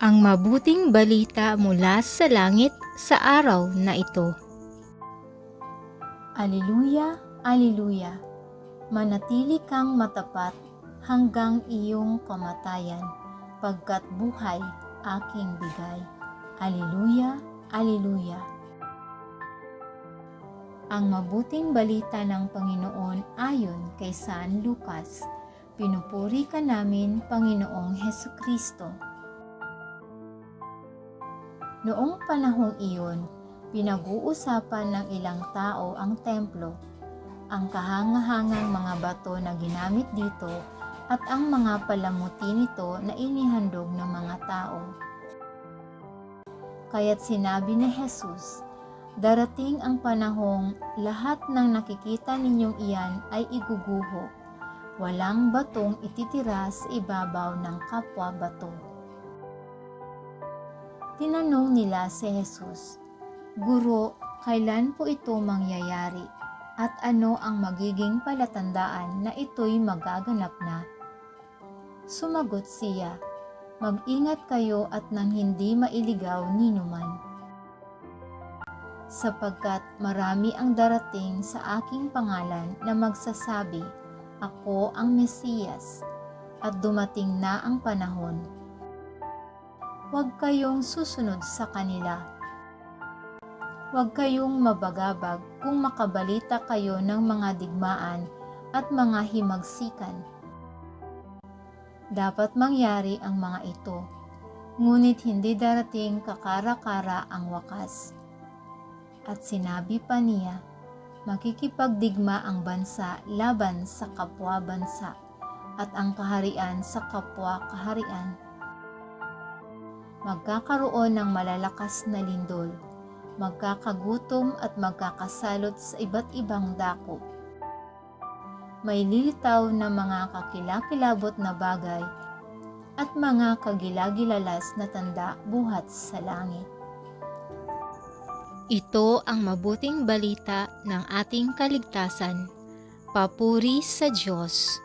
Ang mabuting balita mula sa langit sa araw na ito. Alleluia, Alleluia! Manatili kang matapat hanggang iyong kamatayan, pagkat buhay aking bigay. Alleluia, Alleluia! Ang mabuting balita ng Panginoon ayon kay San Lucas. Pinupuri ka namin, Panginoong Hesukristo. Noong panahong iyon, pinag-uusapan ng ilang tao ang templo, ang kahangahangang mga bato na ginamit dito at ang mga palamuti nito na inihandog ng mga tao. Kaya't sinabi ni Jesus, darating ang panahong lahat ng nakikita ninyong iyan ay iguguho. Walang batong ititira sa ibabaw ng kapwa bato. Tinanong nila si Jesus, Guro, kailan po ito mangyayari? At ano ang magiging palatandaan na ito'y magaganap na? Sumagot siya, mag-ingat kayo at nang hindi mailigaw ninuman. Sapagkat marami ang darating sa aking pangalan na magsasabi, Ako ang Mesiyas, at dumating na ang panahon. Huwag kayong susunod sa kanila. Huwag kayong mabagabag kung makabalita kayo ng mga digmaan at mga himagsikan. Dapat mangyari ang mga ito, ngunit hindi darating kakara-kara ang wakas. At sinabi pa niya, makikipagdigma ang bansa laban sa kapwa bansa at ang kaharian sa kapwa kaharian. Magkakaroon ng malalakas na lindol, magkakagutom at magkakasalot sa iba't ibang dako. May lilitaw na mga kakilakilabot na bagay at mga kagilagilalas na tanda buhat sa langit. Ito ang mabuting balita ng ating kaligtasan. Papuri sa Diyos.